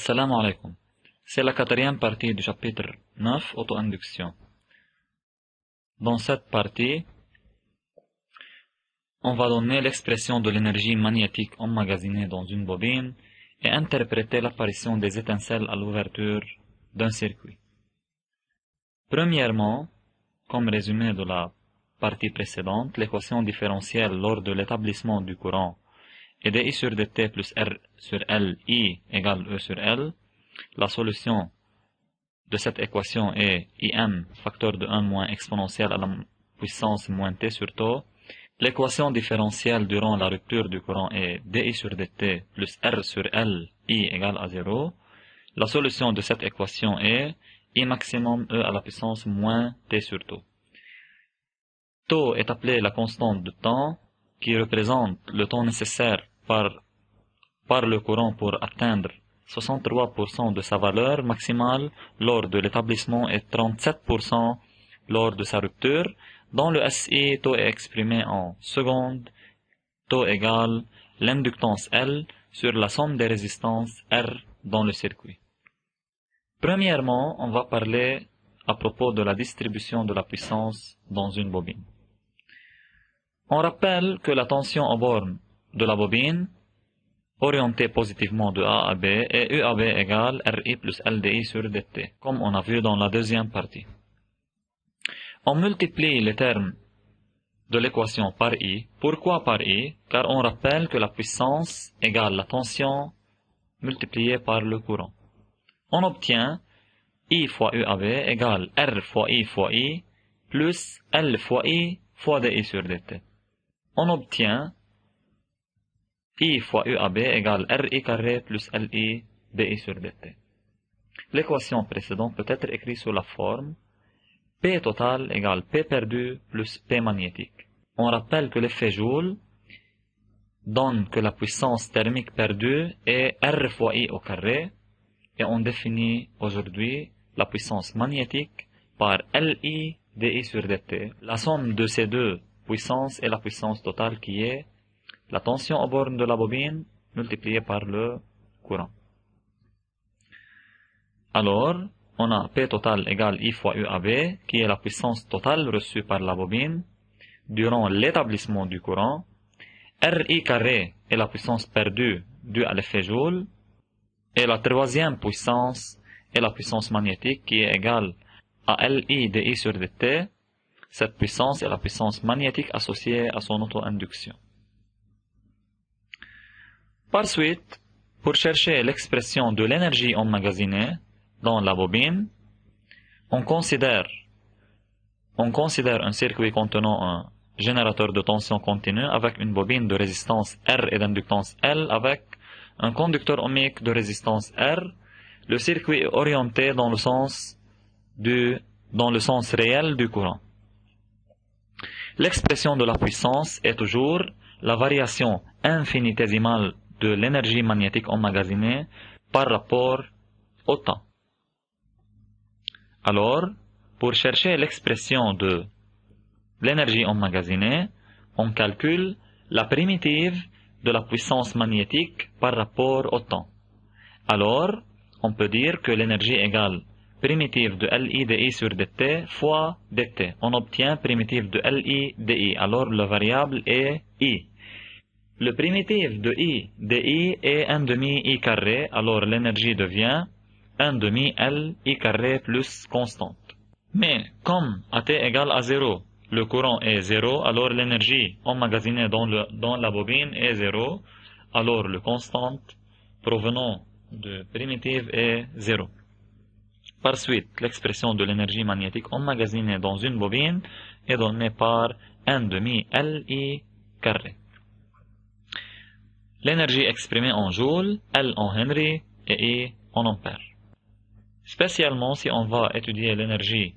Assalamu alaikum. C'est la quatrième partie du chapitre 9, auto-induction. Dans cette partie, on va donner l'expression de l'énergie magnétique emmagasinée dans une bobine et interpréter l'apparition des étincelles à l'ouverture d'un circuit. Premièrement, comme résumé de la partie précédente, l'équation différentielle lors de l'établissement du courant est dI sur dt plus R sur L, I égale E sur L. La solution de cette équation est Im, facteur de 1 moins exponentielle à la puissance moins t sur tau. L'équation différentielle durant la rupture du courant est dI sur dt plus R sur L, I égale à 0. La solution de cette équation est I maximum E à la puissance moins t sur tau. Tau est appelé la constante de temps qui représente le temps nécessaire par le courant pour atteindre 63% de sa valeur maximale lors de l'établissement et 37% lors de sa rupture. Dans le SI, tau est exprimé en secondes. Tau égale l'inductance L sur la somme des résistances R dans le circuit. Premièrement, on va parler à propos de la distribution de la puissance dans une bobine. On rappelle que la tension aux bornes de la bobine, orientée positivement de A à B, est U à B égale RI plus LDI sur dt, comme on a vu dans la deuxième partie. On multiplie les termes de l'équation par I. Pourquoi par I? Car on rappelle que la puissance égale la tension multipliée par le courant. On obtient I fois U à B égale R fois I plus L fois I fois DI sur dt. On obtient I fois U à B égale RI carré plus LI DI sur dt. L'équation précédente peut être écrite sous la forme P total égale P perdu plus P magnétique. On rappelle que l'effet Joule donne que la puissance thermique perdue est R fois I au carré et on définit aujourd'hui la puissance magnétique par LI DI sur dt. La somme de ces deux puissances est la puissance totale qui est la tension aux bornes de la bobine multipliée par le courant. Alors, on a P total égale I fois U à B, qui est la puissance totale reçue par la bobine durant l'établissement du courant. RI carré est la puissance perdue due à l'effet Joule. Et la troisième puissance est la puissance magnétique qui est égale à LI DI sur dt. Cette puissance est la puissance magnétique associée à son auto-induction. Par suite, pour chercher l'expression de l'énergie emmagasinée dans la bobine, on considère un circuit contenant un générateur de tension continue avec une bobine de résistance R et d'inductance L avec un conducteur ohmique de résistance R. Le circuit est orienté dans le sens réel du courant. L'expression de la puissance est toujours la variation infinitésimale de l'énergie magnétique emmagasinée par rapport au temps. Alors, pour chercher l'expression de l'énergie emmagasinée, on calcule la primitive de la puissance magnétique par rapport au temps. Alors, on peut dire que l'énergie égale primitive de LI DI sur dt fois dt. On obtient primitive de LI DI. Alors, la variable est I. Le primitif de I DI est 1 demi I carré. Alors, l'énergie devient 1 demi LI carré plus constante. Mais, comme AT égale à 0, le courant est 0, alors l'énergie emmagasinée dans la bobine est 0. Alors, le constante provenant de primitive est 0. Par suite, l'expression de l'énergie magnétique emmagasinée dans une bobine est donnée par 1 demi LI carré. L'énergie exprimée en joules, L en Henry et I en ampères. Spécialement si on va étudier l'énergie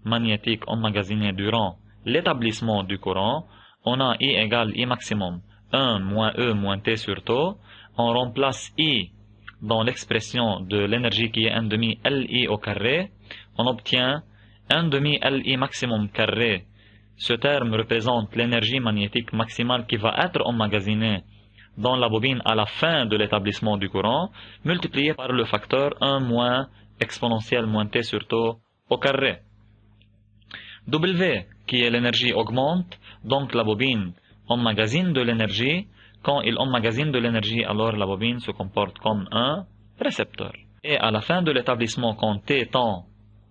magnétique emmagasinée durant l'établissement du courant, on a I égale I maximum 1 moins E moins T sur tau. On remplace I dans l'expression de l'énergie qui est 1 demi LI au carré. On obtient 1 demi LI maximum carré. Ce terme représente l'énergie magnétique maximale qui va être emmagasinée dans la bobine à la fin de l'établissement du courant, multiplié par le facteur 1 moins exponentielle moins T sur tau au carré. W, qui est l'énergie, augmente, donc la bobine emmagasine de l'énergie. Quand il emmagasine de l'énergie, alors la bobine se comporte comme un récepteur. Et à la fin de l'établissement, quand T tend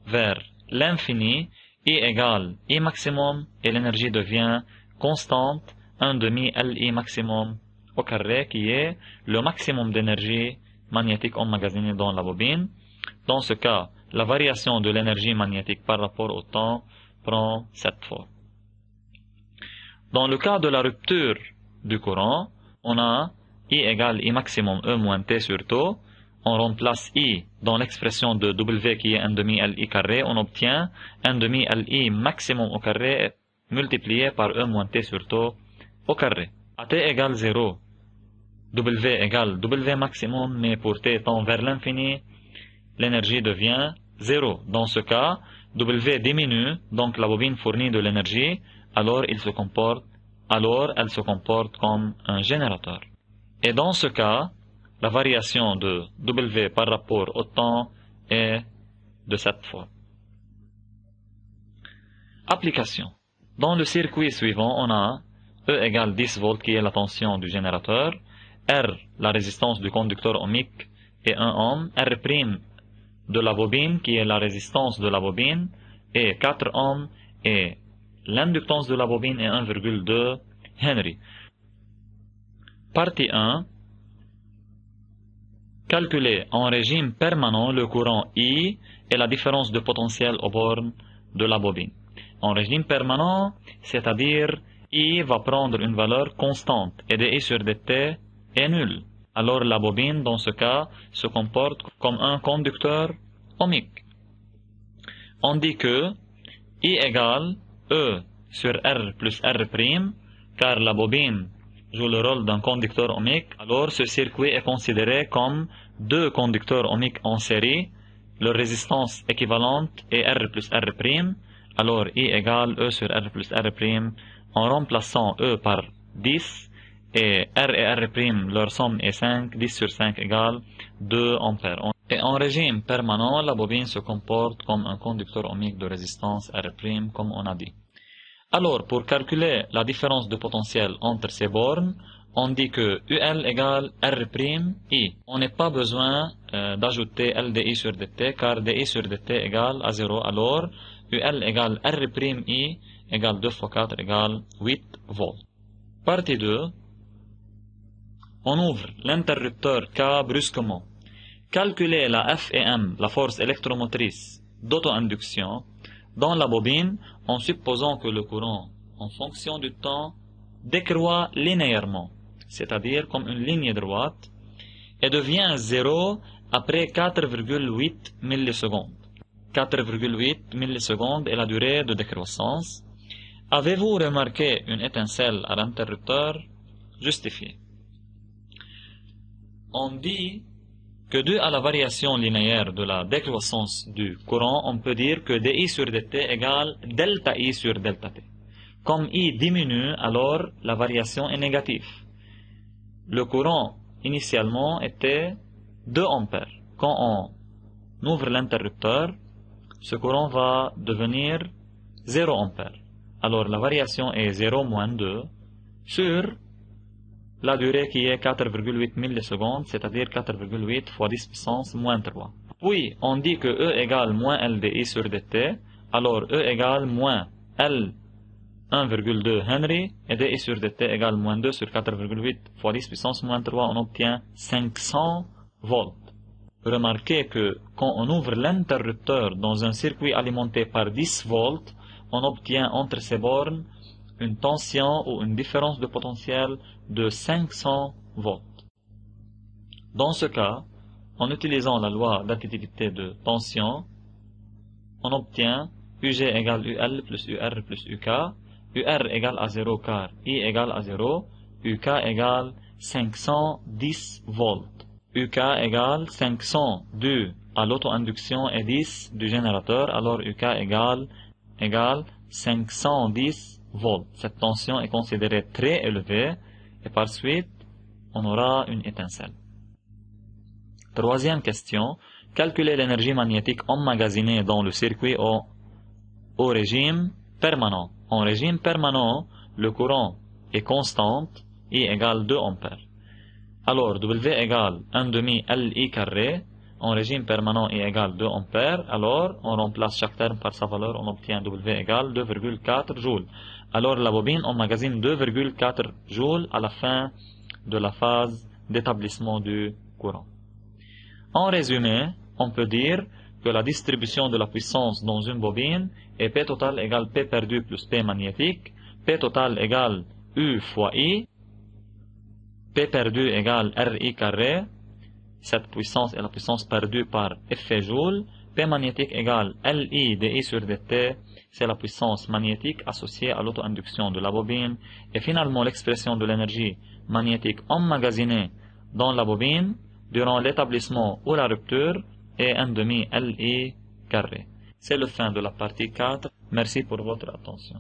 vers l'infini, I égale I maximum, et l'énergie devient constante, 1 demi LI maximum au carré, qui est le maximum d'énergie magnétique emmagasinée dans la bobine. Dans ce cas, la variation de l'énergie magnétique par rapport au temps prend cette forme. Dans le cas de la rupture du courant, on a I égale I maximum E moins T sur tau. On remplace I dans l'expression de W qui est 1 demi LI carré. On obtient 1 demi LI maximum au carré multiplié par E moins T sur tau au carré. À T égale 0, W égale W maximum, mais pour T tend vers l'infini, l'énergie devient 0. Dans ce cas, W diminue, donc la bobine fournit de l'énergie, alors elle se comporte comme un générateur. Et dans ce cas, la variation de W par rapport au temps est de cette forme. Application. Dans le circuit suivant, on a E égale 10 volts qui est la tension du générateur, R la résistance du conducteur ohmique et 1 ohm, R' de la bobine qui est la résistance de la bobine et 4 ohms et l'inductance de la bobine est 1,2 Henry. Partie 1. Calculer en régime permanent le courant I et la différence de potentiel aux bornes de la bobine. En régime permanent, c'est-à-dire I va prendre une valeur constante et dI sur dt est nul. Alors la bobine, dans ce cas, se comporte comme un conducteur ohmique. On dit que I égale E sur R plus R', car la bobine joue le rôle d'un conducteur ohmique, alors ce circuit est considéré comme deux conducteurs ohmiques en série, leur résistance équivalente est R plus R', alors I égale E sur R plus R', en remplaçant E par 10, et R', leur somme est 5, 10 sur 5 égale 2 ampères. Et en régime permanent, la bobine se comporte comme un conducteur ohmique de résistance R', comme on a dit. Alors, pour calculer la différence de potentiel entre ces bornes, on dit que UL égale R'I. On n'a pas besoin d'ajouter LDI sur DT, car DI sur DT égale à 0. Alors, UL égale R'I égale 2 fois 4 égale 8 volts. Partie 2. On ouvre l'interrupteur K brusquement. Calculer la F et M, la force électromotrice d'auto-induction, dans la bobine en supposant que le courant, en fonction du temps, décroît linéairement, c'est-à-dire comme une ligne droite, et devient 0 après 4,8 millisecondes. 4,8 millisecondes est la durée de décroissance. Avez-vous remarqué une étincelle à l'interrupteur? Justifié. On dit que dû à la variation linéaire de la décroissance du courant, on peut dire que dI sur dt égale delta I sur delta t. Comme I diminue, alors la variation est négative. Le courant initialement était 2 ampères. Quand on ouvre l'interrupteur, ce courant va devenir 0 ampères. Alors la variation est 0 moins 2 sur la durée qui est 4,8 millisecondes, c'est-à-dire 4,8 fois 10 puissance moins 3. Puis, on dit que E égale moins LDI sur dt, alors E égale moins L 1,2 Henry, et DI sur dt égale moins 2 sur 4,8 fois 10 puissance moins 3, on obtient 500 volts. Remarquez que quand on ouvre l'interrupteur dans un circuit alimenté par 10 volts, on obtient entre ces bornes une tension ou une différence de potentiel de 500 volts. Dans ce cas, en utilisant la loi d'additivité de tension, on obtient UG égale UL plus UR plus UK, UR égale à 0 car I égale à 0, UK égale 510 volts. UK égale 500 dû à l'auto-induction et 10 du générateur, alors UK égale 510 volts. Cette tension est considérée très élevée et par suite, on aura une étincelle. Troisième question, calculer l'énergie magnétique emmagasinée dans le circuit au régime permanent. En régime permanent, le courant est constante, I égale 2 ampères. Alors, W égale 1/2 LI carré, en régime permanent I égale 2 ampères, alors on remplace chaque terme par sa valeur, on obtient W égale 2,4 joules. Alors la bobine emmagasine 2,4 joules à la fin de la phase d'établissement du courant. En résumé, on peut dire que la distribution de la puissance dans une bobine est P total égale P perdu plus P magnétique, P total égale U fois I, P perdu égale RI carré, cette puissance est la puissance perdue par effet joule, P magnétique égale LI dI sur dt, c'est la puissance magnétique associée à l'auto-induction de la bobine, et finalement l'expression de l'énergie magnétique emmagasinée dans la bobine durant l'établissement ou la rupture est 1/2 LI carré. C'est le fin de la partie 4. Merci pour votre attention.